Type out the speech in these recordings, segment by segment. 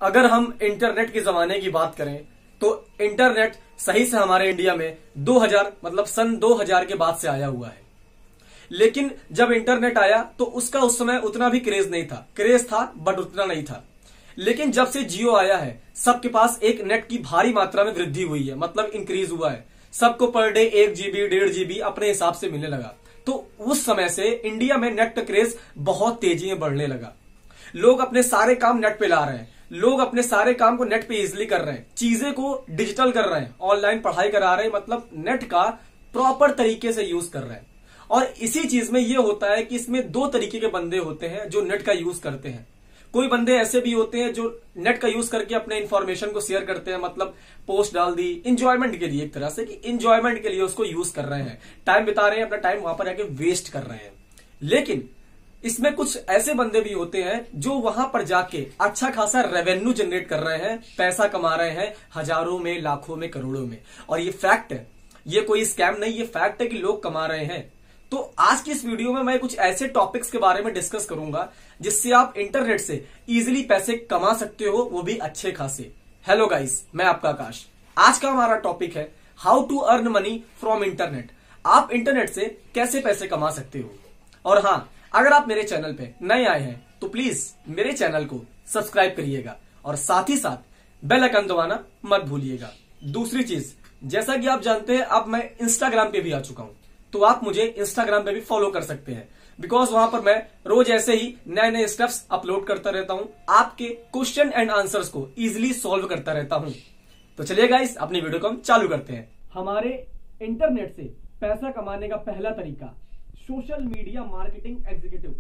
अगर हम इंटरनेट के जमाने की बात करें तो इंटरनेट सही से हमारे इंडिया में 2000 मतलब सन 2000 के बाद से आया हुआ है। लेकिन जब इंटरनेट आया तो उसका उस समय उतना भी क्रेज नहीं था, क्रेज था बट उतना नहीं था। लेकिन जब से जियो आया है सबके पास एक नेट की भारी मात्रा में वृद्धि हुई है, मतलब इंक्रीज हुआ है। सबको पर डे 1 GB 1.5 GB अपने हिसाब से मिलने लगा। तो उस समय से इंडिया में नेट का क्रेज बहुत तेजी में बढ़ने लगा। लोग अपने सारे काम नेट पे ला रहे हैं, लोग अपने सारे काम को नेट पे इजिली कर रहे हैं, चीजें को डिजिटल कर रहे हैं, ऑनलाइन पढ़ाई करा रहे हैं, मतलब नेट का प्रॉपर तरीके से यूज कर रहे हैं। और इसी चीज में ये होता है कि इसमें दो तरीके के बंदे होते हैं जो नेट का यूज करते हैं। कोई बंदे ऐसे भी होते हैं जो नेट का यूज करके अपने इंफॉर्मेशन को शेयर करते हैं, मतलब पोस्ट डाल दी इंजॉयमेंट के लिए, एक तरह से कि इंजॉयमेंट के लिए उसको यूज कर रहे हैं, टाइम बिता रहे हैं, अपना टाइम वहां पर आके वेस्ट कर रहे हैं। लेकिन इसमें कुछ ऐसे बंदे भी होते हैं जो वहां पर जाके अच्छा खासा रेवेन्यू जनरेट कर रहे हैं, पैसा कमा रहे हैं, हजारों में, लाखों में, करोड़ों में। और ये फैक्ट है, ये कोई स्कैम नहीं, ये फैक्ट है कि लोग कमा रहे हैं। तो आज की इस वीडियो में मैं कुछ ऐसे टॉपिक्स के बारे में डिस्कस करूंगा जिससे आप इंटरनेट से इजीली पैसे कमा सकते हो, वो भी अच्छे खासे। हेलो गाइस, मैं आपका आकाश। आज का हमारा टॉपिक है how to earn money from internet. आप इंटरनेट से कैसे पैसे कमा सकते हो। और हाँ, अगर आप मेरे चैनल पे नए आए हैं तो प्लीज मेरे चैनल को सब्सक्राइब करिएगा और साथ ही साथ बेल आइकन दबाना मत भूलिएगा। दूसरी चीज, जैसा कि आप जानते हैं अब मैं इंस्टाग्राम पे भी आ चुका हूं, तो आप मुझे इंस्टाग्राम पे भी फॉलो कर सकते हैं, बिकॉज वहां पर मैं रोज ऐसे ही नए नए स्टेप्स अपलोड करता रहता हूं, आपके क्वेश्चन एंड आंसर्स को इजिली सॉल्व करता रहता हूं। तो चलिए गाइस, अपनी वीडियो को हम चालू करते हैं। हमारे इंटरनेट से पैसा कमाने का पहला तरीका सोशल मीडिया मार्केटिंग एग्जीक्यूटिव।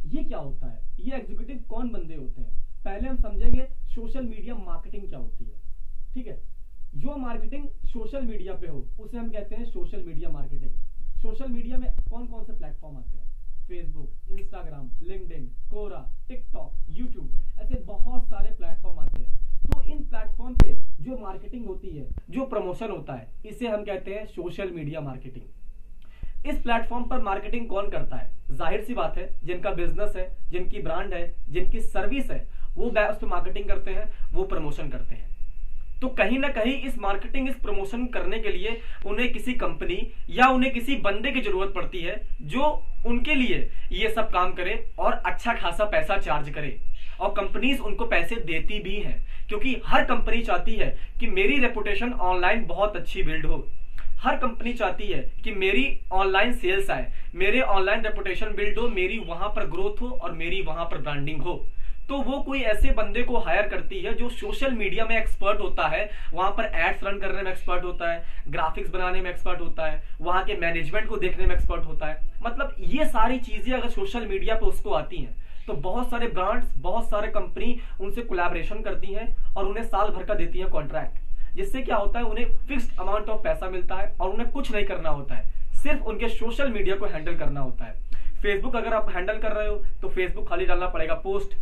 ये क्या होता है, ये एग्जीक्यूटिव कौन बंदे होते हैं, पहले हम समझेंगे सोशल मीडिया मार्केटिंग क्या होती है। ठीक है, जो मार्केटिंग सोशल मीडिया पे हो उसे हम कहते हैं social media marketing. Social media में कौन कौन से प्लेटफॉर्म आते हैं, फेसबुक, इंस्टाग्राम, लिंक्डइन, कोरा, टिकटॉक, यूट्यूब, ऐसे बहुत सारे प्लेटफॉर्म आते हैं। तो इन प्लेटफॉर्म पे जो मार्केटिंग होती है, जो प्रमोशन होता है, इसे हम कहते हैं सोशल मीडिया मार्केटिंग। इस प्लेटफॉर्म पर मार्केटिंग कौन करता है, जाहिर सी बात है जिनका बिजनेस है, जिनकी ब्रांड है, जिनकी सर्विस है, वो उस पर मार्केटिंग करते हैं, वो प्रमोशन करते हैं। तो कहीं ना कहीं इस मार्केटिंग, इस प्रमोशन करने के लिए उन्हें किसी कंपनी या उन्हें किसी बंदे की जरूरत पड़ती है जो उनके लिए ये सब काम करे और अच्छा खासा पैसा चार्ज करे। और कंपनीज उनको पैसे देती भी हैं, क्योंकि हर कंपनी चाहती है कि मेरी रेपुटेशन ऑनलाइन बहुत अच्छी बिल्ड हो। हर कंपनी चाहती है कि मेरी ऑनलाइन सेल्स आए, मेरे ऑनलाइन रेपुटेशन बिल्ड हो, मेरी वहां पर ग्रोथ हो और मेरी वहां पर ब्रांडिंग हो। तो वो कोई ऐसे बंदे को हायर करती है जो सोशल मीडिया में एक्सपर्ट होता है, वहां पर एड्स रन करने में एक्सपर्ट होता है, ग्राफिक्स बनाने में एक्सपर्ट होता है, वहां के मैनेजमेंट को देखने में एक्सपर्ट होता है। मतलब ये सारी चीजें अगर सोशल मीडिया पे उसको आती हैं तो बहुत सारे ब्रांड्स, बहुत सारे कंपनी उनसे कोलैबोरेशन करती हैं और उन्हें साल भर का देती है कॉन्ट्रैक्ट, जिससे क्या होता है उन्हें फिक्स्ड अमाउंट ऑफ पैसा मिलता है और उन्हें कुछ नहीं करना होता है, सिर्फ उनके सोशल मीडिया को हैंडल करना होता है। फेसबुक अगर आप हैंडल कर रहे हो तो फेसबुक खाली डालना पड़ेगा पोस्ट,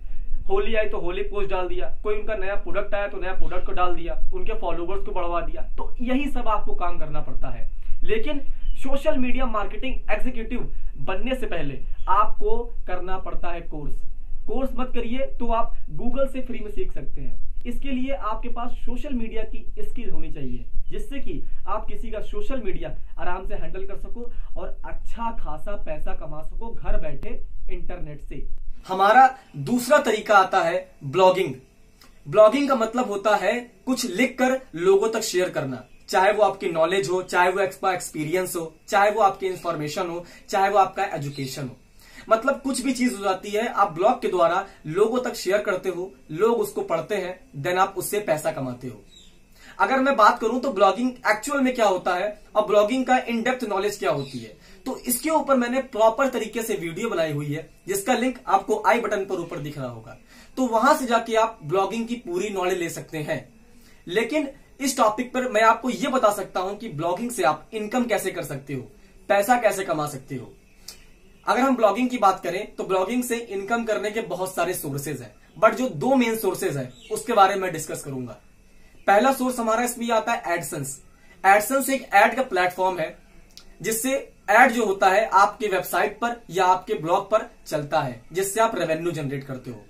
होली आई तो होली पोस्ट डाल दिया, कोई उनका नया प्रोडक्ट आया तो नया प्रोडक्ट को डाल दिया, उनके फॉलोवर्स को बढ़वा दिया। तो यही सब आपको काम करना पड़ता है। लेकिन सोशल मीडिया मार्केटिंग एग्जीक्यूटिव बनने से पहले आपको करना पड़ता है कोर्स मत करिए, तो आप गूगल से फ्री में सीख सकते हैं। इसके लिए आपके पास सोशल मीडिया की स्किल होनी चाहिए, जिससे कि आप किसी का सोशल मीडिया आराम से हैंडल कर सको और अच्छा खासा पैसा कमा सको घर बैठे इंटरनेट से। हमारा दूसरा तरीका आता है ब्लॉगिंग। ब्लॉगिंग का मतलब होता है कुछ लिखकर लोगों तक शेयर करना, चाहे वो आपकी नॉलेज हो, चाहे वो आपका एक्सपीरियंस हो, चाहे वो आपकी इंफॉर्मेशन हो, चाहे वो आपका एजुकेशन हो। मतलब कुछ भी चीज हो जाती है, आप ब्लॉग के द्वारा लोगों तक शेयर करते हो, लोग उसको पढ़ते हैं, देन आप उससे पैसा कमाते हो। अगर मैं बात करूं तो ब्लॉगिंग एक्चुअल में क्या होता है और ब्लॉगिंग का इन डेप्थ नॉलेज क्या होती है, तो इसके ऊपर मैंने प्रॉपर तरीके से वीडियो बनाई हुई है, जिसका लिंक आपको आई बटन पर ऊपर दिख रहा होगा। तो वहां से जाके आप ब्लॉगिंग की पूरी नॉलेज ले सकते हैं। लेकिन इस टॉपिक पर मैं आपको यह बता सकता हूं कि ब्लॉगिंग से आप इनकम कैसे कर सकते हो, पैसा कैसे कमा सकते हो। अगर हम ब्लॉगिंग की बात करें तो ब्लॉगिंग से इनकम करने के बहुत सारे सोर्सेज हैं, बट जो दो मेन सोर्सेज हैं उसके बारे में डिस्कस करूंगा। पहला सोर्स हमारा इसमें आता है एडसेंस। एडसेंस एक एड का प्लेटफॉर्म है, जिससे एड जो होता है आपके वेबसाइट पर या आपके ब्लॉग पर चलता है, जिससे आप रेवेन्यू जनरेट करते हो।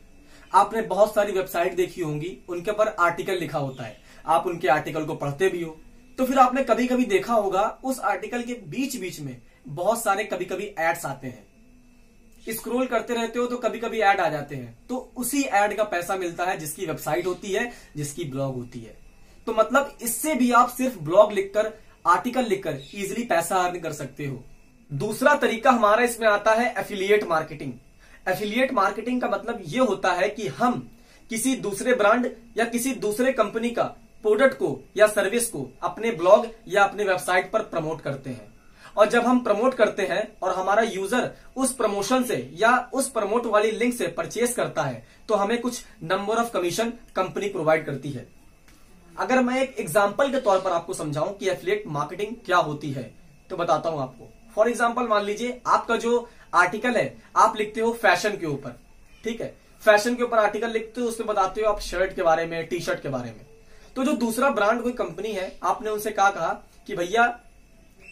आपने बहुत सारी वेबसाइट देखी होंगी, उनके ऊपर आर्टिकल लिखा होता है, आप उनके आर्टिकल को पढ़ते भी हो। तो फिर आपने कभी कभी देखा होगा उस आर्टिकल के बीच बीच में बहुत सारे कभी कभी एड्स आते हैं, स्क्रॉल करते रहते हो तो कभी कभी ऐड आ जाते हैं, तो उसी ऐड का पैसा मिलता है जिसकी वेबसाइट होती है, जिसकी ब्लॉग होती है। तो मतलब इससे भी आप सिर्फ ब्लॉग लिखकर, आर्टिकल लिखकर इजिली पैसा अर्न कर सकते हो। दूसरा तरीका हमारा इसमें आता है एफिलिएट मार्केटिंग। एफिलिएट मार्केटिंग का मतलब यह होता है कि हम किसी दूसरे ब्रांड या किसी दूसरे कंपनी का प्रोडक्ट को या सर्विस को अपने ब्लॉग या अपने वेबसाइट पर प्रमोट करते हैं, और जब हम प्रमोट करते हैं और हमारा यूजर उस प्रमोशन से या उस प्रमोट वाली लिंक से परचेस करता है तो हमें कुछ number of commission company provide करती है। अगर मैं एक एग्जांपल के तौर पर आपको समझाऊं कि एफिलिएट मार्केटिंग क्या होती है तो बताता हूं आपको। फॉर एग्जांपल मान लीजिए आपका जो आर्टिकल है आप लिखते हो फैशन के ऊपर, ठीक है, फैशन के ऊपर आर्टिकल लिखते हो, उसमें बताते हो आप शर्ट के बारे में, टी शर्ट के बारे में। तो जो दूसरा ब्रांड कोई कंपनी है, आपने उनसे कहा कि भैया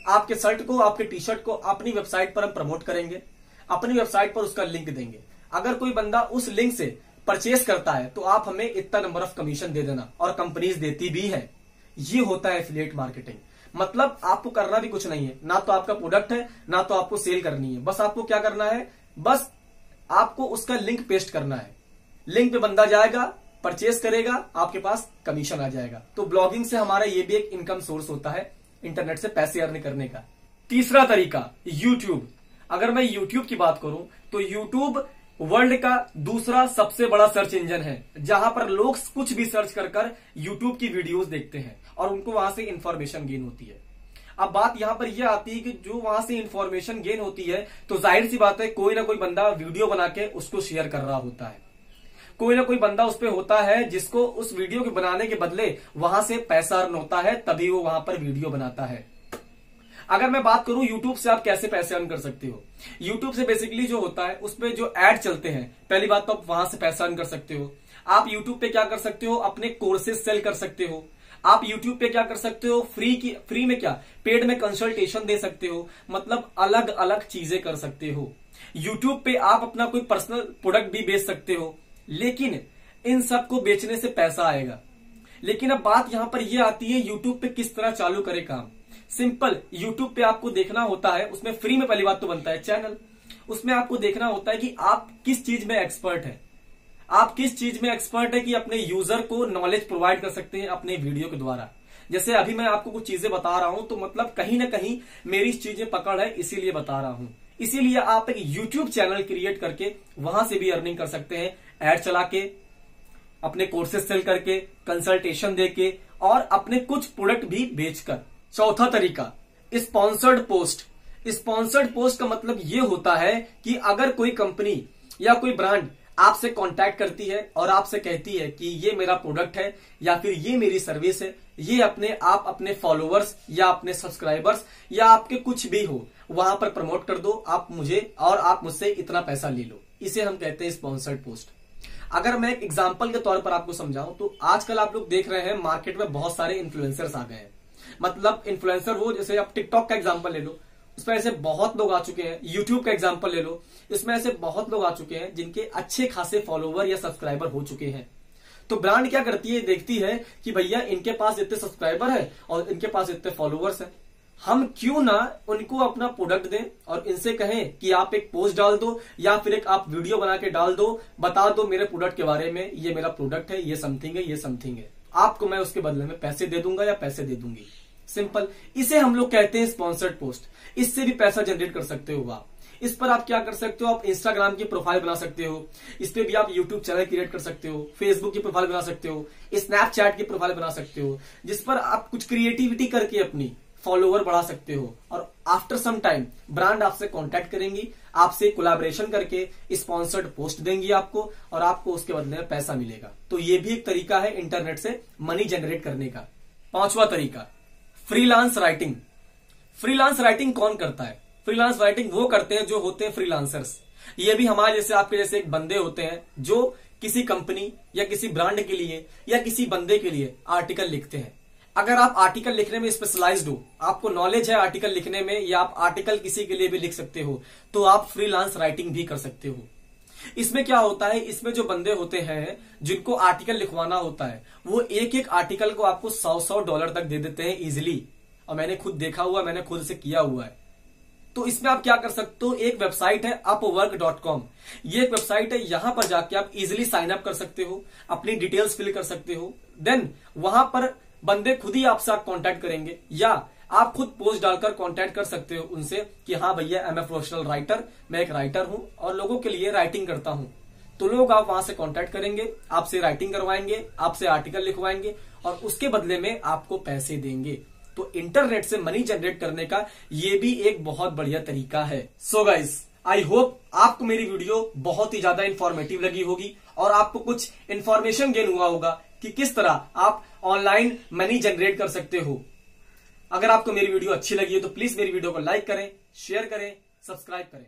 आपके शर्ट को, आपके टी शर्ट को अपनी वेबसाइट पर हम प्रमोट करेंगे, अपनी वेबसाइट पर उसका लिंक देंगे, अगर कोई बंदा उस लिंक से परचेस करता है तो आप हमें इतना नंबर ऑफ कमीशन दे देना, और कंपनीज देती भी है। ये होता है एफिलिएट मार्केटिंग। मतलब आपको करना भी कुछ नहीं है, ना तो आपका प्रोडक्ट है ना तो आपको सेल करनी है, बस आपको क्या करना है, बस आपको उसका लिंक पेस्ट करना है, लिंक पे बंदा जाएगा, परचेस करेगा, आपके पास कमीशन आ जाएगा। तो ब्लॉगिंग से हमारा ये भी एक इनकम सोर्स होता है, इंटरनेट से पैसे अर्न करने का। तीसरा तरीका यूट्यूब। अगर मैं यूट्यूब की बात करूं तो यूट्यूब वर्ल्ड का दूसरा सबसे बड़ा सर्च इंजन है, जहां पर लोग कुछ भी सर्च कर यूट्यूब की वीडियोस देखते हैं और उनको वहां से इंफॉर्मेशन गेन होती है। अब बात यहां पर यह आती है कि जो वहां से इंफॉर्मेशन गेन होती है तो जाहिर सी बात है कोई ना कोई बंदा वीडियो बना के उसको शेयर कर रहा होता है, कोई ना कोई बंदा उस पे होता है जिसको उस वीडियो के बनाने के बदले वहां से पैसा अर्न होता है, तभी वो वहां पर वीडियो बनाता है। अगर मैं बात करूं यूट्यूब से आप कैसे पैसे अर्न कर सकते हो, यूट्यूब से बेसिकली जो होता है उसपे जो एड चलते हैं, पहली बात तो आप वहां से पैसा अर्न कर सकते हो। आप यूट्यूब पे क्या कर सकते हो, अपने कोर्सेज सेल कर सकते हो। आप यूट्यूब पे क्या कर सकते हो, फ्री में क्या, पेड में कंसल्टेशन दे सकते हो, मतलब अलग अलग चीजें कर सकते हो। यूट्यूब पे आप अपना कोई पर्सनल प्रोडक्ट भी बेच सकते हो, लेकिन इन सब को बेचने से पैसा आएगा। लेकिन अब बात यहां पर यह आती है यूट्यूब पे किस तरह चालू करे काम। सिंपल, यूट्यूब पे आपको देखना होता है, उसमें फ्री में पहली बात तो बनता है चैनल, उसमें आपको देखना होता है कि आप किस चीज में एक्सपर्ट है, आप किस चीज में एक्सपर्ट है कि अपने यूजर को नॉलेज प्रोवाइड कर सकते हैं अपने वीडियो के द्वारा। जैसे अभी मैं आपको कुछ चीजें बता रहा हूं तो मतलब कहीं ना कहीं मेरी इस चीजें पकड़ है, इसीलिए बता रहा हूं। इसीलिए आप एक यूट्यूब चैनल क्रिएट करके वहां से भी अर्निंग कर सकते हैं, एड चला के, अपने कोर्सेज सेल करके, कंसल्टेशन देके और अपने कुछ प्रोडक्ट भी बेचकर। चौथा तरीका स्पॉन्सर्ड पोस्ट। स्पॉन्सर्ड पोस्ट का मतलब यह होता है कि अगर कोई कंपनी या कोई ब्रांड आपसे कांटेक्ट करती है और आपसे कहती है कि ये मेरा प्रोडक्ट है या फिर ये मेरी सर्विस है, ये आप अपने फॉलोअर्स या अपने सब्सक्राइबर्स या आपके कुछ भी हो वहां पर प्रमोट कर दो, आप मुझे और आप मुझसे इतना पैसा ले लो, इसे हम कहते हैं स्पॉन्सर्ड पोस्ट। अगर मैं एक एग्जांपल के तौर पर आपको समझाऊं तो आजकल आप लोग देख रहे हैं मार्केट में बहुत सारे इन्फ्लुएंसर्स आ गए हैं। मतलब इन्फ्लुएंसर वो, जैसे आप टिकटॉक का एग्जांपल ले लो, उसमें ऐसे बहुत लोग आ चुके हैं। यूट्यूब का एग्जांपल ले लो, इसमें ऐसे बहुत लोग आ चुके हैं जिनके अच्छे खासे फॉलोवर या सब्सक्राइबर हो चुके हैं। तो ब्रांड क्या करती है, देखती है कि भैया इनके पास इतने सब्सक्राइबर है और इनके पास इतने फॉलोवर्स हैं, हम क्यों ना उनको अपना प्रोडक्ट दें और इनसे कहें कि आप एक पोस्ट डाल दो या फिर एक आप वीडियो बना के डाल दो, बता दो मेरे प्रोडक्ट के बारे में, ये मेरा प्रोडक्ट है, ये समथिंग है, ये समथिंग है, आपको मैं उसके बदले में पैसे दे दूंगा या पैसे दे दूंगी। सिंपल, इसे हम लोग कहते हैं स्पॉन्सर्ड पोस्ट। इससे भी पैसा जनरेट कर सकते हो आप। इस पर आप क्या कर सकते हो, आप इंस्टाग्राम की प्रोफाइल बना सकते हो, इस पे भी आप यूट्यूब चैनल क्रिएट कर सकते हो, फेसबुक की प्रोफाइल बना सकते हो, स्नैपचैट की प्रोफाइल बना सकते हो, जिस पर आप कुछ क्रिएटिविटी करके अपनी फॉलोवर बढ़ा सकते हो। और आफ्टर सम टाइम ब्रांड आपसे कांटेक्ट करेंगी, आपसे कोलैबोरेशन करके स्पॉन्सर्ड पोस्ट देंगी आपको और आपको उसके बदले में पैसा मिलेगा। तो ये भी एक तरीका है इंटरनेट से मनी जनरेट करने का। पांचवा तरीका फ्रीलांस राइटिंग। फ्रीलांस राइटिंग कौन करता है? फ्रीलांस राइटिंग वो करते हैं जो होते हैं फ्रीलांसर्स। ये भी हमारे जैसे आपके जैसे एक बंदे होते हैं जो किसी कंपनी या किसी ब्रांड के लिए या किसी बंदे के लिए आर्टिकल लिखते हैं। अगर आप आर्टिकल लिखने में स्पेशलाइज्ड हो, आपको नॉलेज है आर्टिकल लिखने में, या आप आर्टिकल किसी के लिए भी लिख सकते हो, तो आप फ्रीलांस राइटिंग भी कर सकते हो। इसमें क्या होता है, इसमें जो बंदे होते हैं जिनको आर्टिकल लिखवाना होता है, वो एक एक आर्टिकल को आपको $100 तक दे देते हैं इजिली। और मैंने खुद देखा हुआ, मैंने खुद से किया हुआ है। तो इसमें आप क्या कर सकते हो, एक वेबसाइट है upwork.com। ये एक वेबसाइट है, यहां पर जाके आप इजिली साइन अप कर सकते हो, अपनी डिटेल्स फिल कर सकते हो। देन वहां पर बंदे खुद ही आपसे कांटेक्ट करेंगे, या आप खुद पोस्ट डालकर कांटेक्ट कर सकते हो उनसे कि हाँ भैया, I am a professional writer, मैं एक राइटर हूं और लोगों के लिए राइटिंग करता हूं। तो लोग आप वहां से कांटेक्ट करेंगे, आपसे राइटिंग करवाएंगे, आपसे आर्टिकल लिखवाएंगे और उसके बदले में आपको पैसे देंगे। तो इंटरनेट से मनी जनरेट करने का ये भी एक बहुत बढ़िया तरीका है। सो गाइस, आई होप आपको मेरी वीडियो बहुत ही ज्यादा इंफॉर्मेटिव लगी होगी और आपको कुछ इंफॉर्मेशन गेन हुआ होगा कि किस तरह आप ऑनलाइन मनी जनरेट कर सकते हो। अगर आपको मेरी वीडियो अच्छी लगी है तो प्लीज मेरी वीडियो को लाइक करें, शेयर करें, सब्सक्राइब करें।